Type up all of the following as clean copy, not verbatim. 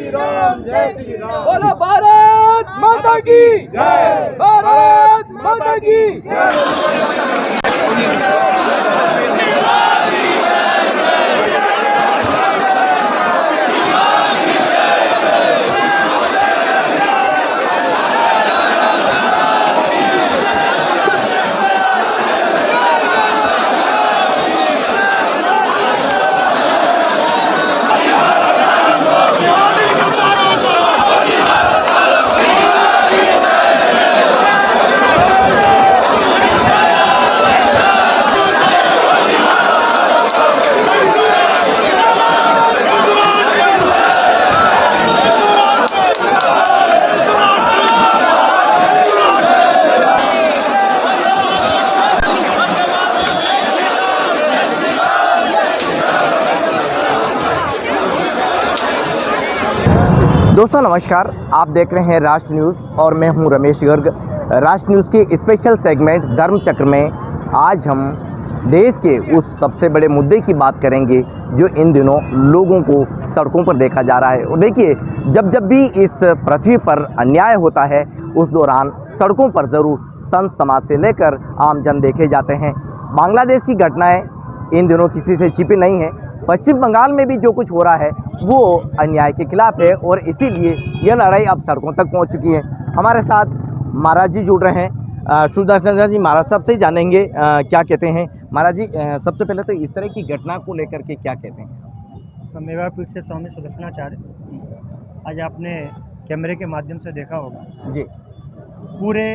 श्री राम, जय श्री राम। बोलो भारत माता की जय, भारत माता की दोस्तों नमस्कार, आप देख रहे हैं राष्ट्र न्यूज़ और मैं हूं रमेश गर्ग। राष्ट्र न्यूज़ के स्पेशल सेगमेंट धर्म चक्र में आज हम देश के उस सबसे बड़े मुद्दे की बात करेंगे जो इन दिनों लोगों को सड़कों पर देखा जा रहा है। और देखिए, जब जब भी इस पृथ्वी पर अन्याय होता है उस दौरान सड़कों पर ज़रूर संत समाज से लेकर आम जन देखे जाते हैं। बांग्लादेश की घटनाएँ इन दिनों किसी से छिपी नहीं है। पश्चिम बंगाल में भी जो कुछ हो रहा है वो अन्याय के खिलाफ है और इसीलिए यह लड़ाई अब सड़कों तक पहुंच चुकी है। हमारे साथ महाराज जी जुड़ रहे हैं। सुदर्शन जी, महाराज साहब से ही जानेंगे क्या कहते हैं। महाराज जी, सबसे पहले तो इस तरह की घटना को लेकर के क्या कहते हैं। तो मेवा पीठ से स्वामी सुदर्शनाचार्य, आज आपने कैमरे के माध्यम से देखा होगा जी, पूरे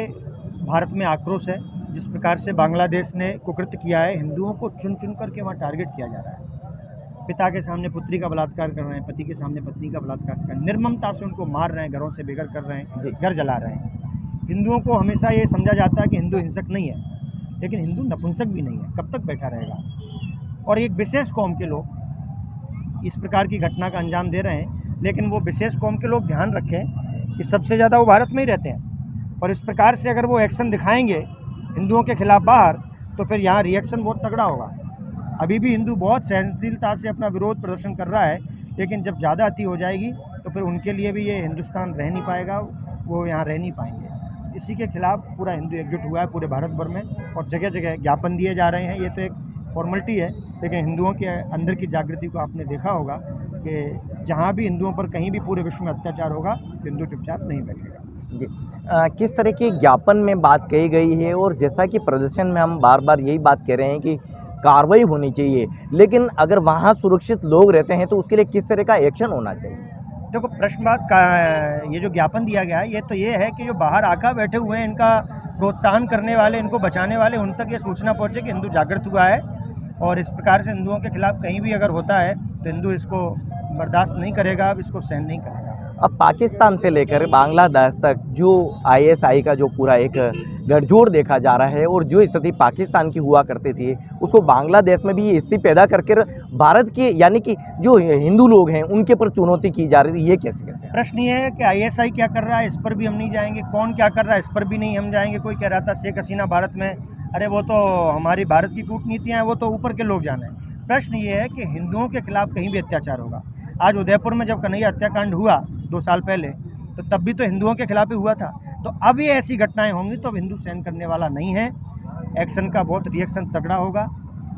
भारत में आक्रोश है। जिस प्रकार से बांग्लादेश ने कुकृत्य किया है, हिंदुओं को चुन चुन करके वहाँ टारगेट किया जा रहा है। पिता के सामने पुत्री का बलात्कार कर रहे हैं, पति के सामने पत्नी का बलात्कार कर रहे हैं, निर्ममता से उनको मार रहे हैं, घरों से बेघर कर रहे हैं, घर जला रहे हैं। हिंदुओं को हमेशा ये समझा जाता है कि हिंदू हिंसक नहीं है, लेकिन हिंदू नपुंसक भी नहीं है। कब तक बैठा रहेगा? और एक विशेष कौम के लोग इस प्रकार की घटना का अंजाम दे रहे हैं, लेकिन वो विशेष कौम के लोग ध्यान रखें कि सबसे ज़्यादा वो भारत में ही रहते हैं। और इस प्रकार से अगर वो एक्शन दिखाएंगे हिंदुओं के खिलाफ बाहर, तो फिर यहाँ रिएक्शन बहुत तगड़ा होगा। अभी भी हिंदू बहुत सहनशीलता से अपना विरोध प्रदर्शन कर रहा है, लेकिन जब ज़्यादा अति हो जाएगी तो फिर उनके लिए भी ये हिंदुस्तान रह नहीं पाएगा, वो यहाँ रह नहीं पाएंगे। इसी के खिलाफ पूरा हिंदू एकजुट हुआ है पूरे भारत भर में, और जगह जगह ज्ञापन दिए जा रहे हैं। ये तो एक फॉर्मेलिटी है, लेकिन हिंदुओं के अंदर की जागृति को आपने देखा होगा कि जहाँ भी हिंदुओं पर कहीं भी पूरे विश्व में अत्याचार होगा, हिंदू चुपचाप नहीं बैठेगा। जी, किस तरह के ज्ञापन में बात कही गई है और जैसा कि प्रदर्शन में हम बार बार यही बात कह रहे हैं कि कार्रवाई होनी चाहिए, लेकिन अगर वहाँ सुरक्षित लोग रहते हैं तो उसके लिए किस तरह का एक्शन होना चाहिए? देखो, प्रश्न बात का ये जो ज्ञापन दिया गया है, ये तो ये है कि जो बाहर आका बैठे हुए हैं, इनका प्रोत्साहन करने वाले, इनको बचाने वाले, उन तक ये सूचना पहुँचे कि हिंदू जागृत हुआ है और इस प्रकार से हिंदुओं के खिलाफ कहीं भी अगर होता है तो हिंदू इसको बर्दाश्त नहीं करेगा, अब इसको सहन नहीं करेगा। अब पाकिस्तान से लेकर बांग्लादेश तक जो आईएसआई का जो पूरा एक गठजोड़ देखा जा रहा है और जो स्थिति पाकिस्तान की हुआ करती थी उसको बांग्लादेश में भी ये स्थिति पैदा करके भारत के यानी कि जो हिंदू लोग हैं उनके पर चुनौती की जा रही थी, ये कैसे करते हैं? प्रश्न ये है कि आईएसआई क्या कर रहा है, इस पर भी हम नहीं जाएंगे। कौन क्या कर रहा है, इस पर भी नहीं हम जाएंगे। कोई कह रहा था शेख हसीना भारत में, अरे वो तो हमारी भारत की कूटनीतियाँ हैं, वो तो ऊपर के लोग जाने। प्रश्न ये है कि हिंदुओं के खिलाफ कहीं भी अत्याचार होगा। आज उदयपुर में जब कन्हैया हत्याकांड हुआ 2 साल पहले, तो तब भी तो हिंदुओं के खिलाफ ही हुआ था। तो अब ये ऐसी घटनाएं होंगी तो अब हिंदू सहन करने वाला नहीं है। एक्शन का बहुत रिएक्शन तगड़ा होगा।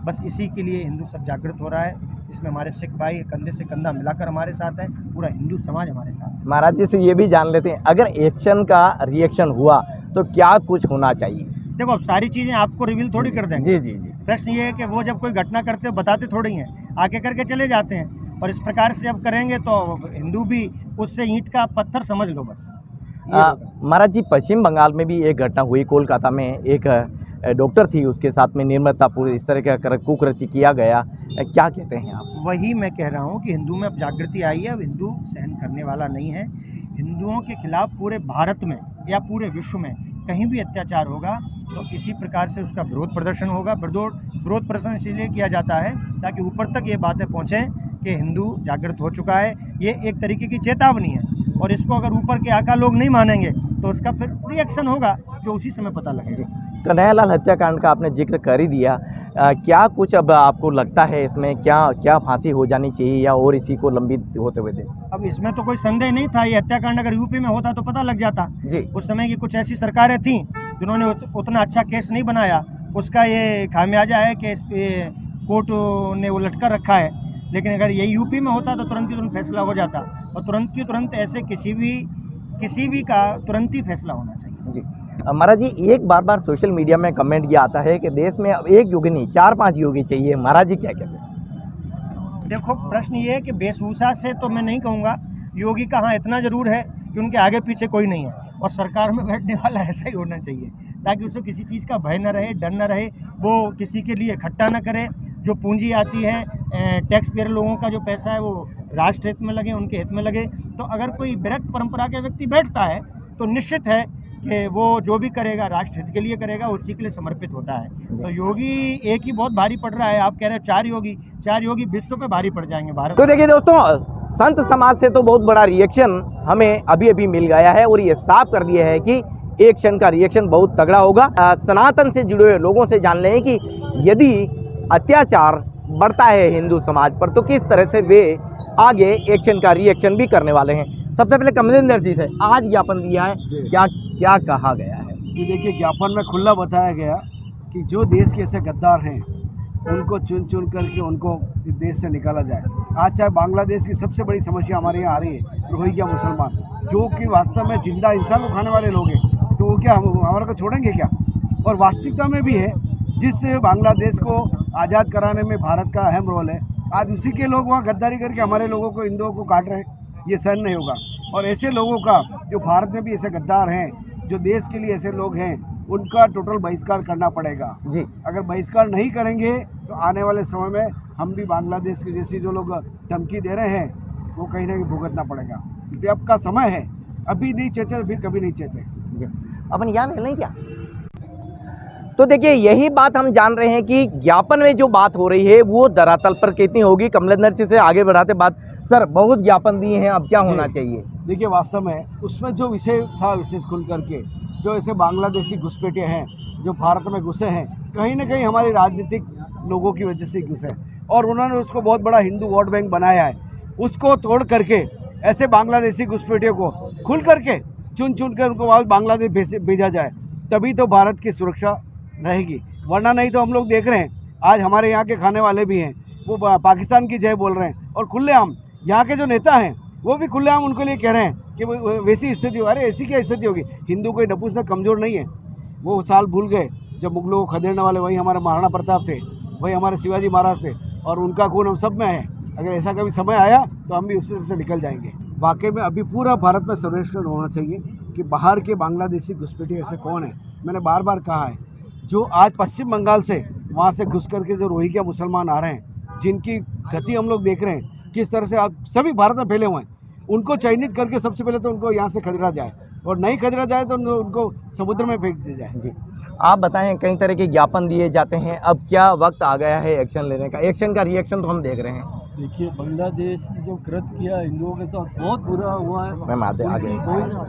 बस इसी के लिए हिंदू सब जागृत हो रहा है। इसमें हमारे सिख भाई कंधे से कंधा मिलाकर हमारे साथ है, पूरा हिंदू समाज हमारे साथ है। महाराज जी से ये भी जान लेते हैं, अगर एक्शन का रिएक्शन हुआ तो क्या कुछ होना चाहिए? देखो, अब सारी चीज़ें आपको रिवील थोड़ी कर देंगे। जी जी जी। प्रश्न ये है कि वो जब कोई घटना करते हो बताते थोड़ी हैं, आके करके चले जाते हैं। और इस प्रकार से अब करेंगे तो हिंदू भी उससे ईंट का पत्थर समझ लो बस। महाराज जी, पश्चिम बंगाल में भी एक घटना हुई। कोलकाता में एक डॉक्टर थी, उसके साथ में निर्ममतापूर्ण इस तरह का कुकृत्य किया गया, क्या कहते हैं आप? वही मैं कह रहा हूँ कि हिंदू में अब जागृति आई है। अब हिंदू सहन करने वाला नहीं है। हिंदुओं के खिलाफ पूरे भारत में या पूरे विश्व में कहीं भी अत्याचार होगा तो इसी प्रकार से उसका विरोध प्रदर्शन होगा। विरोध प्रदर्शन इसलिए किया जाता है ताकि ऊपर तक ये बातें पहुँचें कि हिंदू जागृत हो चुका है। ये एक तरीके की चेतावनी है, और इसको अगर ऊपर के आका लोग नहीं मानेंगे तो उसका फिर रिएक्शन होगा जो उसी समय पता लगेगा। कन्हैयालाल हत्याकांड का आपने जिक्र कर ही दिया। क्या कुछ अब आपको लगता है इसमें क्या क्या फांसी हो जानी चाहिए या और इसी को लंबित होते हुए दे? अब इसमें तो कोई संदेह नहीं था। ये हत्याकांड अगर यूपी में होता तो पता लग जाता। जी। उस समय की कुछ ऐसी सरकारें थीं जिन्होंने उतना अच्छा केस नहीं बनाया। उसका ये खामियाजा है कि इस पे कोर्ट ने वो लटका रखा है। लेकिन अगर ये यूपी में होता तो तुरंत की तुरंत फैसला हो जाता, और तुरंत की तुरंत ऐसे किसी भी का तुरंत ही फैसला होना चाहिए। जी महाराज जी, एक बार बार सोशल मीडिया में कमेंट ये आता है कि देश में अब एक योगी नहीं 4-5 योगी चाहिए। महाराज जी क्या कहते हैं? देखो, प्रश्न ये है कि वेशभूषा से तो मैं नहीं कहूँगा। योगी का हाँ इतना ज़रूर है कि उनके आगे पीछे कोई नहीं है, और सरकार में बैठने वाला ऐसा ही होना चाहिए ताकि उसको किसी चीज़ का भय न रहे, डर न रहे, वो किसी के लिए इकट्ठा न करे। जो पूंजी आती है, टैक्स पेयर लोगों का जो पैसा है, वो राष्ट्र हित में लगे, उनके हित में लगे। तो अगर कोई विरक्त परंपरा के व्यक्ति बैठता है तो निश्चित है कि वो जो भी करेगा राष्ट्र हित के लिए करेगा, उसी के लिए समर्पित होता है। तो योगी एक ही बहुत भारी पड़ रहा है। आप कह रहे हो 4 योगी विश्व पे भारी पड़ जाएंगे भारत। तो देखिए दोस्तों, संत समाज से तो बहुत बड़ा रिएक्शन हमें अभी अभी मिल गया है, और ये साफ कर दिया है कि एक क्षण का रिएक्शन बहुत तगड़ा होगा। सनातन से जुड़े हुए लोगों से जान लें कि यदि अत्याचार बढ़ता है हिंदू समाज पर तो किस तरह से वे आगे एक्शन का रिएक्शन भी करने वाले हैं। सबसे पहले कमलेंद्र जी से, आज ज्ञापन दिया है, क्या क्या कहा गया है? कि देखिए, ज्ञापन में खुला बताया गया कि जो देश के ऐसे गद्दार हैं उनको चुन चुन करके उनको इस देश से निकाला जाए। आज चाहे बांग्लादेश की सबसे बड़ी समस्या हमारे यहाँ आ रही है, रोहिंग्या मुसलमान, जो कि वास्तव में जिंदा इंसान को खाने वाले लोग हैं, तो वो क्या हमारे को छोड़ेंगे क्या? और वास्तविकता में भी है, जिस बांग्लादेश को आज़ाद कराने में भारत का अहम रोल है, आज उसी के लोग वहाँ गद्दारी करके हमारे लोगों को, हिंदुओं को काट रहे हैं। ये सहन नहीं होगा। और ऐसे लोगों का, जो भारत में भी ऐसे गद्दार हैं, जो देश के लिए ऐसे लोग हैं, उनका टोटल बहिष्कार करना पड़ेगा जी। अगर बहिष्कार नहीं करेंगे तो आने वाले समय में हम भी बांग्लादेश की जैसी जो लोग धमकी दे रहे हैं वो कहीं ना कहीं भुगतना पड़ेगा। इसलिए अब का समय है, अभी नहीं चाहते तो फिर कभी नहीं चाहते। जी, अपन यहाँ नहीं क्या? तो देखिए, यही बात हम जान रहे हैं कि ज्ञापन में जो बात हो रही है वो धरातल पर कितनी होगी। कमलेंद्र जी से आगे बढ़ाते बात। सर, बहुत ज्ञापन दिए हैं, अब क्या होना चाहिए? देखिए, वास्तव में उसमें जो विषय था, विशेष खुल करके जो ऐसे बांग्लादेशी घुसपैठे हैं जो भारत में घुसे हैं, कहीं ना कहीं हमारी राजनीतिक लोगों की वजह से घुसे, और उन्होंने उसको बहुत बड़ा हिंदू वोट बैंक बनाया है। उसको तोड़ करके ऐसे बांग्लादेशी घुसपैठियों को खुल करके चुन चुन कर उनको वापस बांग्लादेश भेजा जाए, तभी तो भारत की सुरक्षा रहेगी। वरना नहीं तो हम लोग देख रहे हैं, आज हमारे यहाँ के खाने वाले भी हैं, वो पाकिस्तान की जय बोल रहे हैं, और खुलेआम यहाँ के जो नेता हैं वो भी खुलेआम उनके लिए कह रहे हैं कि वैसी स्थिति हो। अरे ऐसी क्या स्थिति होगी? हिंदू कोई नपुंसक कमज़ोर नहीं है। वो साल भूल गए जब मुगलों को खदेड़ने वाले वही हमारे महाराणा प्रताप थे, वही हमारे शिवाजी महाराज थे, और उनका खून हम सब में है। अगर ऐसा कभी समय आया तो हम भी उस तरह से निकल जाएंगे। वाकई में अभी पूरा भारत में सर्वेक्षण होना चाहिए कि बाहर के बांग्लादेशी घुसपैठे ऐसे कौन है। मैंने बार बार कहा है, जो आज पश्चिम बंगाल से वहाँ से घुस करके जो रोहिंग्या मुसलमान आ रहे हैं, जिनकी गति हम लोग देख रहे हैं किस तरह से आप सभी भारत में फैले हुए हैं, उनको चयनित करके सबसे पहले तो उनको यहाँ से खदेड़ा जाए, और नहीं खदेड़ा जाए तो उनको समुद्र में फेंक दिया जाए। जी, आप बताएं, कई तरह के ज्ञापन दिए जाते हैं, अब क्या वक्त आ गया है एक्शन लेने का? एक्शन का रिएक्शन तो हम देख रहे हैं। देखिए, बांग्लादेश ने जो कृत्य किया हिंदुओं के साथ बहुत बुरा हुआ है। मैम आगे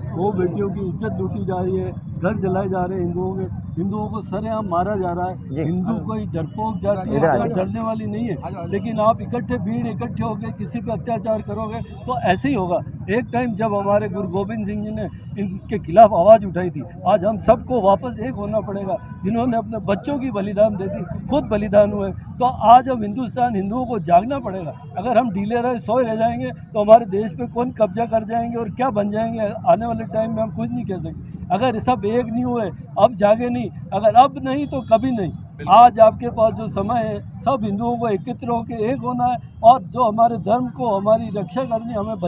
दो बेटियों की इज्जत लूटी जा रही है, घर जलाए जा रहे हैं हिंदुओं को सरेआम मारा जा रहा है। हिंदू कोई डरपोक जाति है, कोई डरने वाली नहीं है, लेकिन आप भीड़ इकट्ठे होकर किसी पे अत्याचार करोगे तो ऐसे ही होगा। एक टाइम जब हमारे गुरु गोविंद सिंह जी ने इनके खिलाफ आवाज़ उठाई थी, आज हम सबको वापस एक होना पड़ेगा। जिन्होंने अपने बच्चों की बलिदान दे दी, खुद बलिदान हुए, तो आज अब हिंदुओं को जागना पड़ेगा। अगर हम ढीले रहे, सोए रह जाएंगे तो हमारे देश पे कौन कब्जा कर जाएंगे और क्या बन जाएंगे आने वाले टाइम में हम कुछ नहीं कह सकते। अगर सब एक नहीं हुए, अब जागे नहीं, अगर अब नहीं तो कभी नहीं। आज आपके पास जो समय है, सब हिंदुओं को एकत्र होकर एक होना है, और जो हमारे धर्म को, हमारी रक्षा करनी, हमें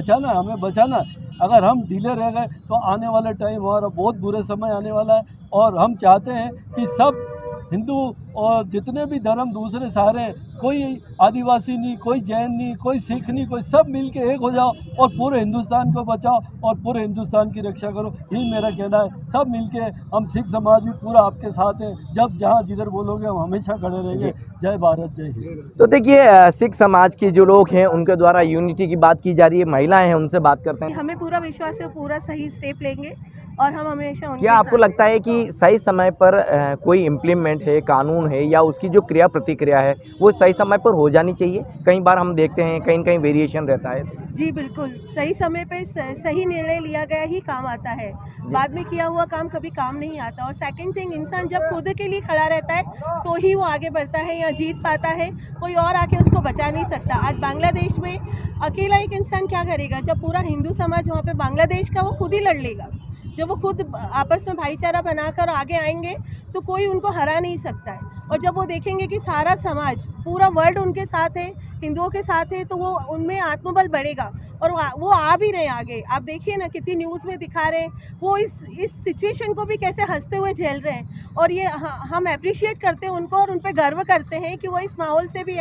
बचाना है। अगर हम ढीले रह गए तो आने वाला टाइम हमारा बहुत बुरे समय आने वाला है। और हम चाहते हैं कि सब हिंदू और जितने भी धर्म दूसरे सारे हैं, कोई आदिवासी नहीं, कोई जैन नहीं, कोई सिख नहीं, कोई सब मिलके एक हो जाओ और पूरे हिंदुस्तान को बचाओ और पूरे हिंदुस्तान की रक्षा करो। यही मेरा कहना है। सब मिलके, हम सिख समाज भी पूरा आपके साथ हैं, जब जहाँ जिधर बोलोगे हम हमेशा खड़े रहेंगे। जय भारत, जय हिंद। तो देखिए, सिख समाज के जो लोग हैं उनके द्वारा यूनिटी की बात की जा रही है, महिलाएं हैं, उनसे बात करते हैं। हमें पूरा विश्वास है, पूरा सही स्टेप लेंगे और हम हमेशा उनके क्या आपको साथ लगता है कि सही समय पर कोई इम्प्लीमेंट है, कानून है या उसकी जो क्रिया प्रतिक्रिया है वो सही समय पर हो जानी चाहिए? कई बार हम देखते हैं कहीं न कहीं वेरिएशन रहता है। जी बिल्कुल, सही समय पे सही निर्णय लिया गया ही काम आता है। बाद में किया हुआ काम कभी काम नहीं आता। और सेकंड थिंग, इंसान जब खुद के लिए खड़ा रहता है तो ही वो आगे बढ़ता है या जीत पाता है, कोई और आके उसको बचा नहीं सकता। आज बांग्लादेश में अकेला एक इंसान क्या करेगा? जब पूरा हिंदू समाज वहाँ पे बांग्लादेश का, वो खुद ही लड़ लेगा। जब वो खुद आपस में भाईचारा बनाकर आगे आएंगे तो कोई उनको हरा नहीं सकता है। और जब वो देखेंगे कि सारा समाज, पूरा वर्ल्ड उनके साथ है, हिंदुओं के साथ है, तो वो उनमें आत्मबल बढ़ेगा। और वो आ भी रहे आगे। आप देखिए ना, कितनी न्यूज़ में दिखा रहे हैं वो इस सिचुएशन को भी कैसे हंसते हुए झेल रहे हैं। और ये हम अप्रिशिएट करते हैं उनको और उन पर गर्व करते हैं कि वो इस माहौल से भी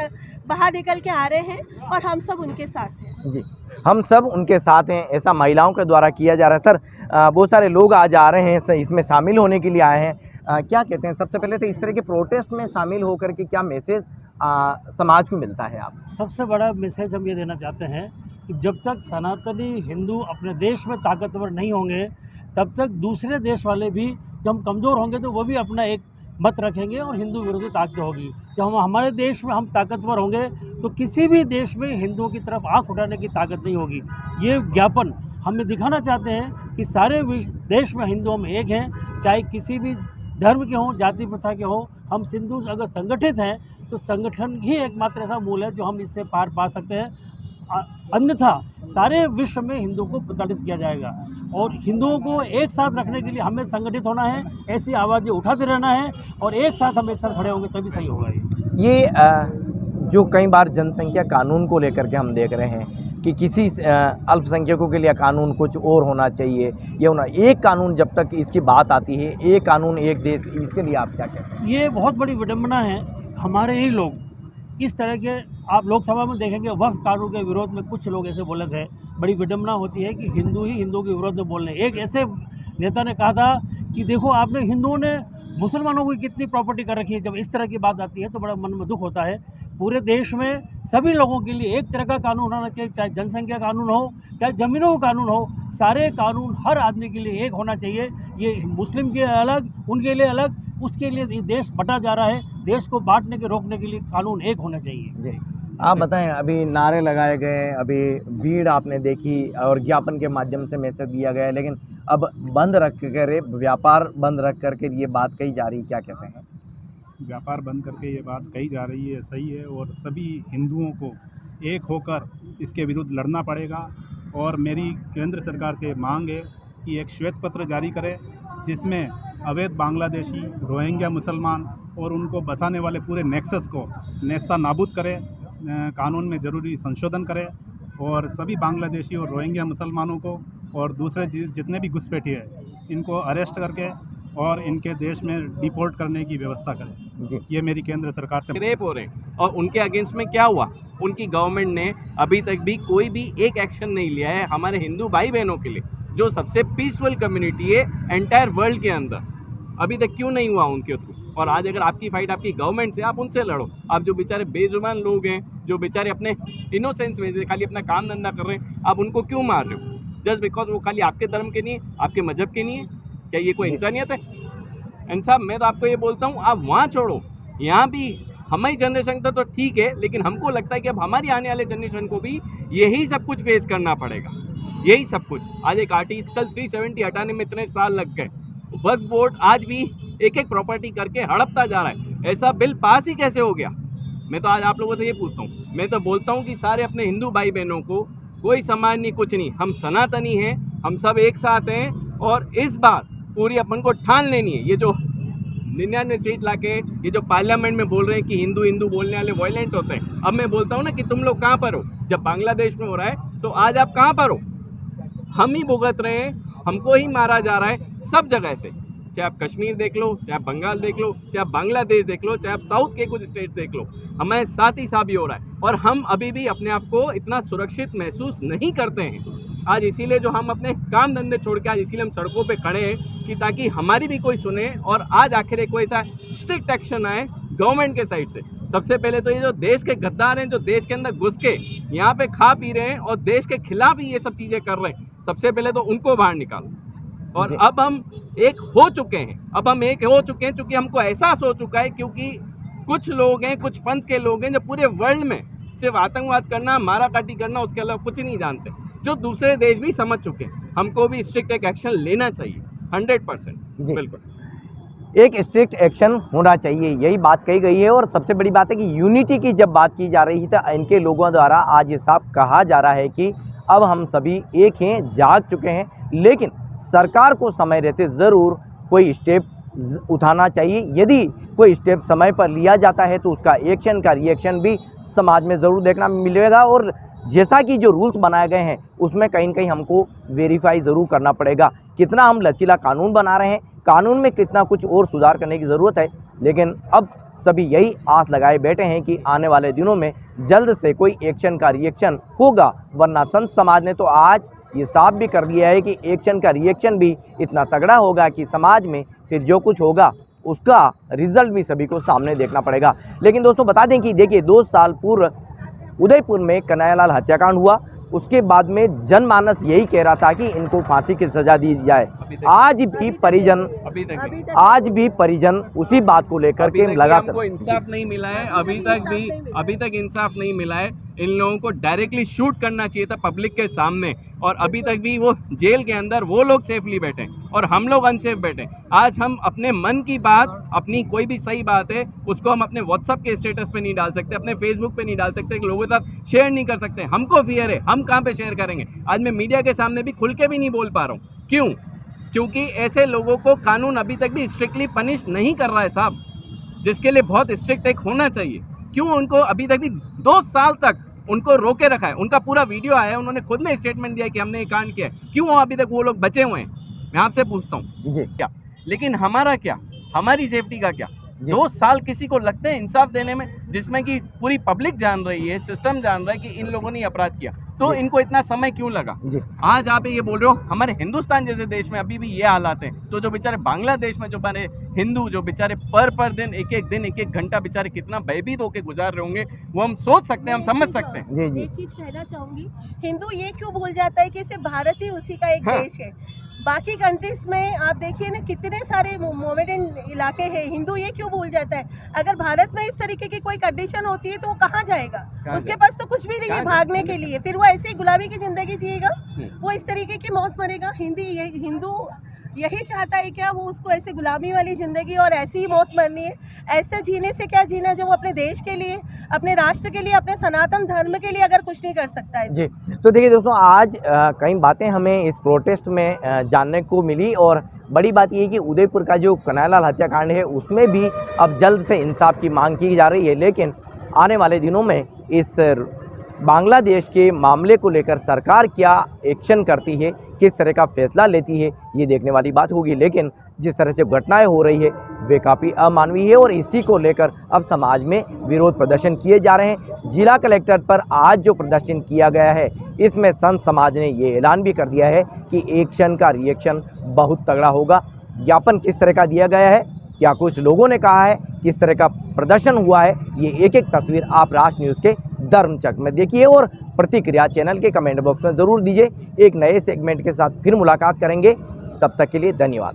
बाहर निकल के आ रहे हैं और हम सब उनके साथ हैं। जी, हम सब उनके साथ हैं, ऐसा महिलाओं के द्वारा किया जा रहा है। सर, बहुत सारे लोग आज आ रहे हैं, इसमें शामिल होने के लिए आए हैं। क्या कहते हैं, सबसे पहले तो इस तरह के प्रोटेस्ट में शामिल होकर के क्या मैसेज समाज को मिलता है? आप सबसे बड़ा मैसेज हम ये देना चाहते हैं कि जब तक सनातनी हिंदू अपने देश में ताकतवर नहीं होंगे, तब तक दूसरे देश वाले भी, जब हम कमज़ोर होंगे तो वो भी अपना एक मत रखेंगे और हिंदू विरोधी ताकत होगी। जब हम हमारे देश में हम ताकतवर होंगे तो किसी भी देश में हिंदुओं की तरफ आंख उठाने की ताकत नहीं होगी। ये ज्ञापन हम ये दिखाना चाहते हैं कि सारे देश में हिंदुओं में एक हैं, चाहे किसी भी धर्म के हों, जाति प्रथा के हों। हम हिंदू अगर संगठित हैं तो संगठन ही एकमात्र ऐसा मूल है जो हम इससे पार पा सकते हैं। अन्यथा सारे विश्व में हिंदू को प्रताड़ित किया जाएगा। और हिंदुओं को एक साथ रखने के लिए हमें संगठित होना है, ऐसी आवाज़ें उठाते रहना है और एक साथ खड़े होंगे तभी सही होगा। ये जो कई बार जनसंख्या कानून को लेकर के हम देख रहे हैं कि किसी अल्पसंख्यकों के लिए कानून कुछ और होना चाहिए, ये होना एक कानून, जब तक इसकी बात आती है एक कानून एक देश, इसके लिए आप क्या कहते हैं? ये बहुत बड़ी विडंबना है। हमारे ही लोग इस तरह के, आप लोकसभा में देखेंगे वक्फ कानून के विरोध में कुछ लोग ऐसे बोले थे। बड़ी विडंबना होती है कि हिंदू ही हिंदुओं के विरोध में बोल रहे हैं। एक ऐसे नेता ने कहा था कि देखो आपने, हिंदुओं ने मुसलमानों की कितनी प्रॉपर्टी कर रखी है। जब इस तरह की बात आती है तो बड़ा मन में दुख होता है। पूरे देश में सभी लोगों के लिए एक तरह का कानून होना चाहिए, चाहे जनसंख्या कानून हो, चाहे ज़मीनों का कानून हो। सारे कानून हर आदमी के लिए एक होना चाहिए। ये मुस्लिम के अलग, उनके लिए अलग, उसके लिए देश बटा जा रहा है। देश को बांटने के, रोकने के लिए कानून एक होना चाहिए। जी, आप बताएं, अभी नारे लगाए गए, अभी भीड़ आपने देखी और ज्ञापन के माध्यम से मैसेज दिया गया है, लेकिन अब बंद रख कर, व्यापार बंद रख करके ये बात कही जा रही है, क्या कहते हैं? व्यापार बंद करके ये बात कही जा रही है, सही है। और सभी हिंदुओं को एक होकर इसके विरुद्ध लड़ना पड़ेगा। और मेरी केंद्र सरकार से मांग है कि एक श्वेत पत्र जारी करे जिसमें अवैध बांग्लादेशी, रोहिंग्या मुसलमान और उनको बसाने वाले पूरे नेक्सस को नेस्ता नाबूद करे, कानून में ज़रूरी संशोधन करे और सभी बांग्लादेशी और रोहिंग्या मुसलमानों को और दूसरे जितने भी घुसपैठिए हैं इनको अरेस्ट करके और इनके देश में डिपोर्ट करने की व्यवस्था करें। जी, ये मेरी केंद्र सरकार से रेप हो रहे हैं। और उनके अगेंस्ट में क्या हुआ? उनकी गवर्नमेंट ने अभी तक भी कोई भी एक एक्शन नहीं लिया है हमारे हिंदू भाई बहनों के लिए, जो सबसे पीसफुल कम्युनिटी है एंटायर वर्ल्ड के अंदर। अभी तक क्यों नहीं हुआ उनके थ्रू? और आज अगर आपकी फाइट आपकी गवर्नमेंट से, आप उनसे लड़ो। आप जो बेचारे बेजुबान लोग हैं, जो बेचारे अपने इनोसेंस में से खाली अपना काम धंधा कर रहे हैं, आप उनको क्यों मार रहे हो? जस्ट बिकॉज वो खाली आपके धर्म के नहीं है, आपके मजहब के नहीं है। क्या ये कोई इंसानियत है? एंड साहब, मैं तो आपको ये बोलता हूँ, आप वहाँ छोड़ो, यहाँ भी हमारी जनरेशन तो ठीक है, लेकिन हमको लगता है कि अब हमारी आने वाले जनरेशन को भी यही सब कुछ फेस करना पड़ेगा, यही सब कुछ। आज एक आर्टिकल 370 हटाने में इतने साल लग गए। वक्फ बोर्ड आज भी एक एक प्रॉपर्टी करके हड़पता जा रहा है। ऐसा बिल पास ही कैसे हो गया? मैं तो आज आप लोगों से ये पूछता हूँ। मैं तो बोलता हूँ कि सारे अपने हिंदू भाई बहनों को, कोई समाज नहीं, कुछ नहीं, हम सनातनी हैं, हम सब एक साथ हैं। और इस बार पूरी अपन को ठान लेनी है। ये जो 99 सीट लाके ये जो पार्लियामेंट में बोल रहे हैं कि हिंदू हिंदू बोलने वाले वायलेंट होते हैं, अब मैं बोलता हूँ ना कि तुम लोग कहाँ पर हो? जब बांग्लादेश में हो रहा है तो आज आप कहाँ पर हो? हम ही भुगत रहे हैं, हमको ही मारा जा रहा है सब जगह से। चाहे आप कश्मीर देख लो, चाहे आप बंगाल देख लो, चाहे आप बांग्लादेश देख लो, चाहे आप साउथ के कुछ स्टेट्स देख लो, हमारे साथ ही साथ ही हो रहा है। और हम अभी भी अपने आप को इतना सुरक्षित महसूस नहीं करते हैं। आज इसीलिए जो हम अपने काम धंधे छोड़ के आज इसीलिए हम सड़कों पे खड़े हैं कि ताकि हमारी भी कोई सुने और आज आखिर कोई ऐसा स्ट्रिक्ट एक्शन आए गवर्नमेंट के साइड से। सबसे पहले तो ये जो देश के गद्दार हैं, जो देश के अंदर घुस के यहाँ पे खा पी रहे हैं और देश के खिलाफ ही ये सब चीज़ें कर रहे हैं, सबसे पहले तो उनको बाहर निकालो। और अब हम एक हो चुके हैं, चूंकि हमको एहसास हो चुका है, क्योंकि कुछ लोग हैं, कुछ पंथ के लोग हैं जो पूरे वर्ल्ड में सिर्फ आतंकवाद करना, मारा काटी करना, उसके अलावा कुछ नहीं जानते, जो दूसरे देश भी समझ चुके हैं। हमको भी स्ट्रिक्ट एक एक्शन लेना चाहिए 100%। बिल्कुल एक स्ट्रिक्ट एक्शन होना चाहिए, यही बात कही गई है। और सबसे बड़ी बात है कि यूनिटी की जब बात की जा रही है तो इनके लोगों द्वारा आज ये साफ कहा जा रहा है कि अब हम सभी एक हैं, जाग चुके हैं, लेकिन सरकार को समय रहते ज़रूर कोई स्टेप उठाना चाहिए। यदि कोई स्टेप समय पर लिया जाता है तो उसका एक्शन का रिएक्शन भी समाज में ज़रूर देखना मिलेगा। और जैसा कि जो रूल्स बनाए गए हैं उसमें कहीं न कहीं हमको वेरीफाई ज़रूर करना पड़ेगा, कितना हम लचीला कानून बना रहे हैं, कानून में कितना कुछ और सुधार करने की ज़रूरत है। लेकिन अब सभी यही आस लगाए बैठे हैं कि आने वाले दिनों में जल्द से कोई एक्शन का रिएक्शन होगा, वरना संत समाज ने तो आज ये साफ भी कर दिया है कि एक्शन का रिएक्शन भी इतना तगड़ा होगा कि समाज में फिर जो कुछ होगा उसका रिजल्ट भी सभी को सामने देखना पड़ेगा। लेकिन दोस्तों बता दें कि देखिए 2 साल पूर्व उदयपुर में कन्हैयालाल हत्याकांड हुआ, उसके बाद में जनमानस यही कह रहा था कि इनको फांसी की सज़ा दी जाए। आज भी परिजन उसी बात को लेकर के लगातार हमको इंसाफ नहीं मिला है, अभी तक इंसाफ नहीं मिला है। इन लोगों को डायरेक्टली शूट करना चाहिए था पब्लिक के सामने, और अभी तक भी वो जेल के अंदर वो लोग सेफली बैठे और हम लोग अनसेफ बैठे। आज हम अपने मन की बात, अपनी कोई भी सही बात है उसको हम अपने व्हाट्सएप के स्टेटस पे नहीं डाल सकते, अपने फेसबुक पे नहीं डाल सकते, लोगों के साथ शेयर नहीं कर सकते। हमको फियर है, हम कहाँ पे शेयर करेंगे। आज मैं मीडिया के सामने भी खुल के भी नहीं बोल पा रहा हूँ। क्यों? क्योंकि ऐसे लोगों को कानून अभी तक भी स्ट्रिक्टली पनिश नहीं कर रहा है साहब, जिसके लिए बहुत स्ट्रिक्ट एक होना चाहिए। क्यों उनको अभी तक भी 2 साल तक उनको रोके रखा है? उनका पूरा वीडियो आया है, उन्होंने खुद ने स्टेटमेंट दिया कि हमने ये कांड किया है। क्यों अभी तक वो लोग बचे हुए हैं? मैं आपसे पूछता हूँ जी। क्या, लेकिन हमारा क्या, हमारी सेफ्टी का क्या? 2 साल किसी को लगते हैं इंसाफ देने में, जिसमें कि पूरी पब्लिक जान रही है, सिस्टम जान रहा है कि इन लोगों ने अपराध किया, तो इनको इतना समय क्यों लगा? आज आप ये बोल रहे हो हमारे हिंदुस्तान जैसे देश में अभी भी ये हालात हैं, तो जो बेचारे बांग्लादेश में जो हमारे हिंदू जो बेचारे पर दिन एक एक घंटा बेचारे कितना भयभीत होकर गुजार रहे होंगे, वो हम सोच सकते हैं, हम समझ सकते हैं। एक चीज कहना चाहूंगी, हिंदू ये क्यों भूल जाता है कि सिर्फ भारत ही उसी का एक देश है। बाकी कंट्रीज में आप देखिए ना कितने सारे मोमेडन इलाके हैं, हिंदू ये क्यों भूल जाता है? अगर भारत में इस तरीके की कोई कंडीशन होती है तो वो कहाँ जाएगा? उसके पास तो कुछ भी नहीं है भागने के लिए, फिर वो ऐसे ही गुलामी की जिंदगी जिएगा, वो इस तरीके की मौत मरेगा। हिंदू यही चाहता है क्या? वो उसको ऐसे गुलामी वाली जिंदगी और ऐसी ही मौत मरनी है? ऐसे जीने से क्या जीना जब वो अपने देश के लिए, अपने राष्ट्र के लिए, अपने सनातन धर्म के लिए अगर कुछ नहीं कर सकता है। जी, तो देखिए दोस्तों, आज कई बातें हमें इस प्रोटेस्ट में जानने को मिली, और बड़ी बात ये है कि उदयपुर का जो कन्हैयालाल हत्याकांड है उसमें भी अब जल्द से इंसाफ की मांग की जा रही है। लेकिन आने वाले दिनों में इस बांग्लादेश के मामले को लेकर सरकार क्या एक्शन करती है, किस तरह का फैसला लेती है, ये देखने वाली बात होगी। लेकिन जिस तरह से घटनाएं हो रही है वे काफ़ी अमानवीय है, और इसी को लेकर अब समाज में विरोध प्रदर्शन किए जा रहे हैं। जिला कलेक्टर पर आज जो प्रदर्शन किया गया है इसमें संत समाज ने ये ऐलान भी कर दिया है कि एक्शन का रिएक्शन बहुत तगड़ा होगा। ज्ञापन किस तरह का दिया गया है, क्या कुछ लोगों ने कहा है, किस तरह का प्रदर्शन हुआ है, ये एक एक तस्वीर आप राष्ट्र न्यूज़ के धर्मचक्र में देखिए, और प्रतिक्रिया चैनल के कमेंट बॉक्स में ज़रूर दीजिए। एक नए सेगमेंट के साथ फिर मुलाकात करेंगे, तब तक के लिए धन्यवाद।